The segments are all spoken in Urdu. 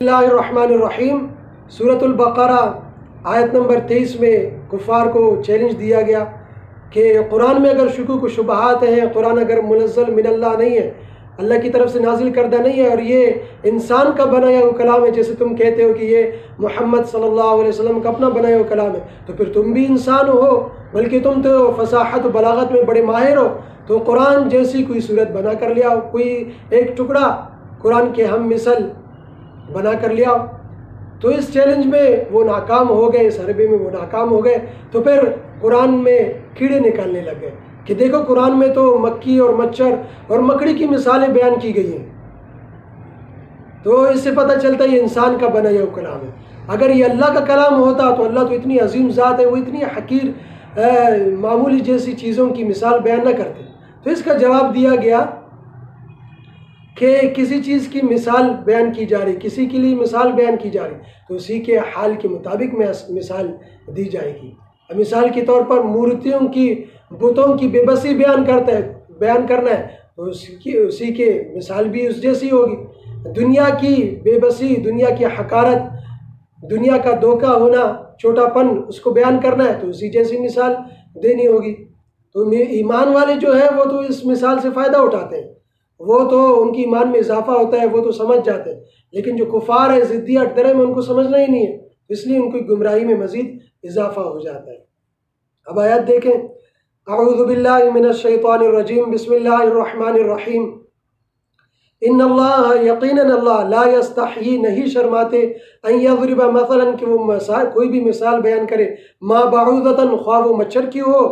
بسم اللہ الرحمن الرحیم۔ سورۃ البقرہ آیت نمبر 23 میں کفار کو چیلنج دیا گیا کہ قرآن میں اگر شکوک و شبہات ہیں، قرآن اگر منزل من اللہ نہیں ہے، اللہ کی طرف سے نازل کردہ نہیں ہے، اور یہ انسان کا بنایا ہوا کلام ہے، جیسے تم کہتے ہو کہ یہ محمد صلی اللہ علیہ وسلم کا اپنا بنایا ہوا کلام ہے، تو پھر تم بھی انسان ہو، بلکہ تم تو فصاحت و بلاغت میں بڑے ماہر ہو، تو قرآن جیسی کوئی صورت بنا کر لیا ہو، کوئی ایک ٹکڑا قرآن کے ہم مثل بنا کر لیا۔ تو اس چیلنج میں وہ ناکام ہو گئے، اس حربے میں وہ ناکام ہو گئے، تو پھر قرآن میں کیڑے نکالنے لگ گئے کہ دیکھو قرآن میں تو مکھی اور مچھر اور مکڑی کی مثالیں بیان کی گئی ہیں، تو اس سے پتہ چلتا ہے یہ انسان کا بنایا ہوا کلام ہے۔ اگر یہ اللہ کا کلام ہوتا تو اللہ تو اتنی عظیم ذات ہے، وہ اتنی حقیر معمولی جیسی چیزوں کی مثال بیان نہ کرتے۔ تو اس کا جواب دیا گیا کہ کسی چیز کی مثال بیان کی جا رہی، کسی کے لیے مثال بیان کی جا رہی، تو اسی کے حال کے مطابق میں مثال دی جائے گی۔ مثال کے طور پر مورتیوں کی، بتوں کی بے بسی بیان کرنا ہے تو اسی کے مثال بھی اس جیسی ہوگی۔ دنیا کی بے بسی، دنیا کی حقارت، دنیا کا دھوکہ ہونا، چھوٹا پن، اس کو بیان کرنا ہے تو اسی جیسی مثال دینی ہوگی۔ تو ایمان والے جو ہیں وہ تو اس مثال سے فائدہ اٹھاتے ہیں، وہ تو ان کی ایمان میں اضافہ ہوتا ہے، وہ تو سمجھ جاتے ہیں، لیکن جو کفار ہے، ضدی اٹدرے میں، ان کو سمجھنا ہی نہیں ہے، اس لیے ان کی گمراہی میں مزید اضافہ ہو جاتا ہے۔ اب آیت دیکھیں، اعوذ باللہ من الشیطان الرجیم، بسم اللہ الرحمن الرحیم۔ ان اللہ، یقیناً اللہ، لا یستحیی، نہیں شرماتے، ان یضرب مثلا، کہ وہ کوئی بھی مثال بیان کرے، ما بعوضۃ، خواہ وہ مچھر کی ہو،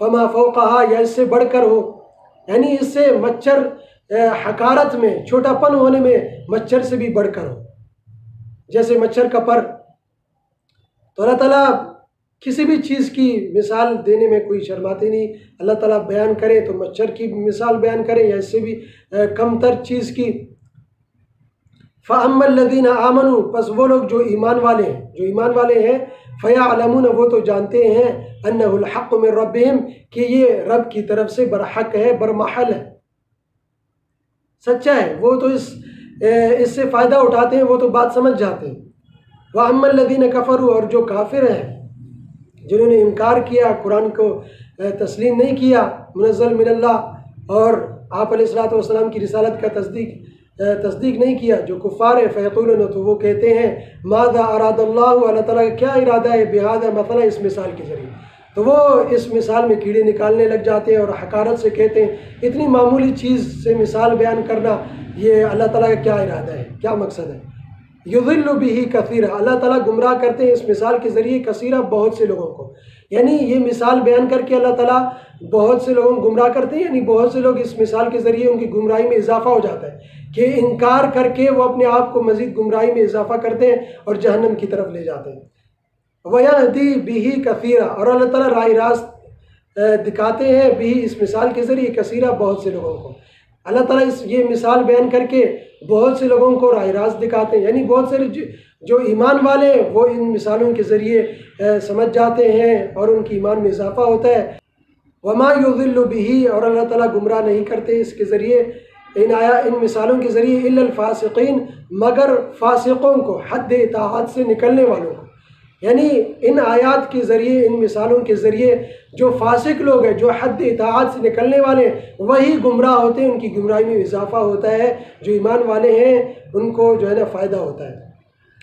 فما فوقہا، یا اس سے بڑھ کر ہو، یعنی اس سے مچھر حقارت میں، چھوٹا پن ہونے میں مچھر سے بھی بڑھ کر ہو، جیسے مچھر کا پر۔ تو اللہ تعالیٰ کسی بھی چیز کی مثال دینے میں کوئی شرماتے نہیں۔ اللہ تعالیٰ بیان کرے تو مچھر کی مثال بیان کرے یا اس سے بھی کم تر چیز کی۔ فَأَمَّا الَّذِينَ آمَنُوا، پس وہ لوگ جو ایمان والے ہیں، جو ایمان والے ہیں، فَيَعْلَمُونَ، وہ تو جانتے ہیں، أَنَّهُ الْحَقُّ مِنْ رَبِّهِمْ، کہ یہ رب کی طرف سے برحق ہے، برمحل ہے، سچا ہے، وہ تو اس سے فائدہ اٹھاتے ہیں، وہ تو بات سمجھ جاتے ہیں۔ وَأَمَّا الَّذِينَ كَفَرُوا، اور جو کافر ہیں، جنہوں نے انکار کیا، قرآن کو تسلیم نہیں کیا، منزل من اللہ، اور آپ علیہ الصلوۃ والسلام کی رسالت کا تصدیق نہیں کیا، جو کفار ہیں، فیقولون، تو وہ کہتے ہیں، ماذا اراد اللہ، اللہ تعالیٰ کا کیا ارادہ ہے، بہذا مثلا، اس مثال کے ذریعے، تو وہ اس مثال میں کیڑے نکالنے لگ جاتے ہیں اور حقارت سے کہتے ہیں اتنی معمولی چیز سے مثال بیان کرنا، یہ اللہ تعالیٰ کا کیا ارادہ ہے، کیا مقصد ہے۔ یضل بہ کثیرا، اللہ تعالیٰ گمراہ کرتے ہیں اس مثال کے ذریعے کثیرہ، بہت سے لوگوں کو، یعنی یہ مثال بیان کر کے اللہ تعالیٰ بہت سے لوگوں کو گمراہ کرتے ہیں، یعنی بہت سے لوگ اس مثال کے ذریعے ان کی گمراہی میں اضافہ ہو جاتا ہے کہ انکار کر کے وہ اپنے آپ کو مزید گمراہی میں اضافہ کرتے ہیں اور جہنم کی طرف لے جاتے ہیں۔ وَيَهْدِي بِهِ كَثِيرًا، اور اللہ تعالیٰ راہ راست دکھاتے ہیں بھی اس مثال کے ذریعے کثیرہ، بہت سے لوگوں کو۔ اللہ تعالیٰ یہ مثال بیان کر کے بہت سے لوگوں کو راہ راست دکھاتے ہیں، یعنی بہت سے جو ایمان والے ہیں وہ ان مثالوں کے ذریعے سمجھ جاتے ہیں اور ان کی ایمان میں اضافہ ہوتا ہے۔ وَمَا يُضِلُّ بِهِ، اور اللہ تعالیٰ گمراہ نہیں کرتے اس کے ذریعے، ان مثالوں کے ذریعے، إِلَّا الْفَاسِقِينَ، مگر فاسقوں کو، حد اطاعت سے نکلنے والوں کو، یعنی ان آیات کے ذریعے، ان مثالوں کے ذریعے جو فاسق لوگ ہیں، جو حد اطاعت سے نکلنے والے ہیں، وہی گمراہ ہوتے ہیں، ان کی گمراہی میں اضافہ ہوتا ہے۔ جو ایمان والے ہیں ان کو جو ہے نا فائدہ ہوتا ہے۔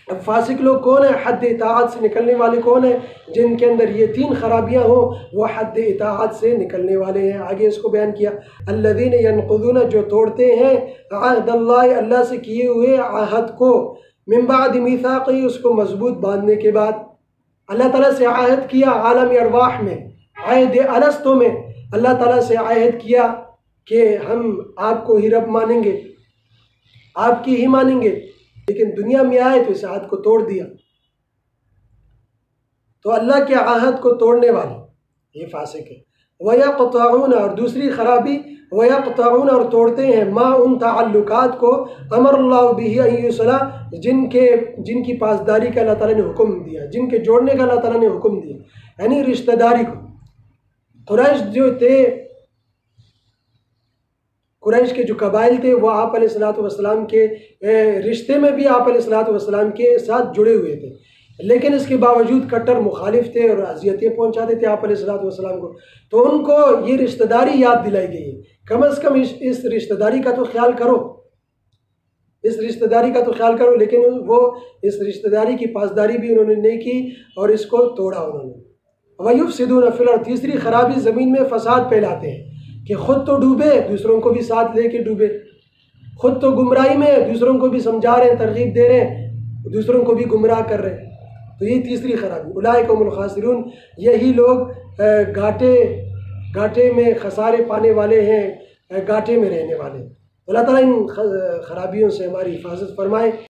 اب فاسق لوگ کون ہیں؟ حد اطاعت سے نکلنے والے کون ہیں؟ جن کے اندر یہ 3 خرابیاں ہوں، وہ حد اطاعت سے نکلنے والے ہیں۔ آگے اس کو بیان کیا، الذین ینقضون، جو توڑتے ہیں، عہد اللہ، اللہ سے کیے ہوئے عہد کو، من بعد میثاقہ، اس کو مضبوط باندھنے کے بعد۔ اللہ تعالیٰ سے عہد کیا عالم ارواح میں، عہد الستو میں، اللہ تعالیٰ سے عہد کیا کہ ہم آپ کو ہی رب مانیں گے، آپ کی ہی مانیں گے، لیکن دنیا میں آئے تو اس عہد کو توڑ دیا۔ تو اللہ کے عہد کو توڑنے والے یہ فاسق ہے۔ وَيَقْطَعُونَ، اور دوسری خرابی، وَيَقْطَعُونَ، اور توڑتے ہیں، ما، ان تعلقات کو، امر اللہ بہ ان یوصلا، جن کی پاسداری کا اللہ تعالیٰ نے حکم دیا، جن کے جوڑنے کا اللہ تعالیٰ نے حکم دیا، یعنی رشتہ داری کو۔ قریش جو تھے قریش کے جو قبائل تھے وہ آپ علیہ الصلوۃ والسلام کے رشتے میں بھی آپ علیہ الصلوۃ والسلام کے ساتھ جڑے ہوئے تھے، لیکن اس کے باوجود کٹر مخالف تھے اور اذیتیں پہنچاتے تھے آپ علیہ الصلوۃ والسلام کو. تو ان کو یہ رشتہ داری یاد دلائی گئی ہے. کم از کم اس رشتہ داری کا تو خیال کرو، اس رشتہ داری کا تو خیال کرو. لیکن وہ اس رشتہ داری کی پاسداری بھی انہوں نے نہیں کی اور اس کو توڑا انہوں نے. وَيُفْسِدُونَ فِي الْأَرْضِ، تیسری خرابی زمین میں فساد پھیلاتے ہیں کہ خود تو ڈوبے دوسروں کو بھی ساتھ لے کے ڈوبے، خود تو گمراہی میں دوسروں کو بھی سمجھا رہے ہیں، ترغیب دے رہے ہیں، دوسروں کو بھی گمراہ کر رہے ہیں. تو یہ تیسری خرابی. اولئک هم الخاسرون، یہی لوگ گھاٹے میں خسارے پانے والے ہیں، گھاٹے میں رہنے والے. اللہ تعالیٰ ان خرابیوں سے ہماری حفاظت فرمائے.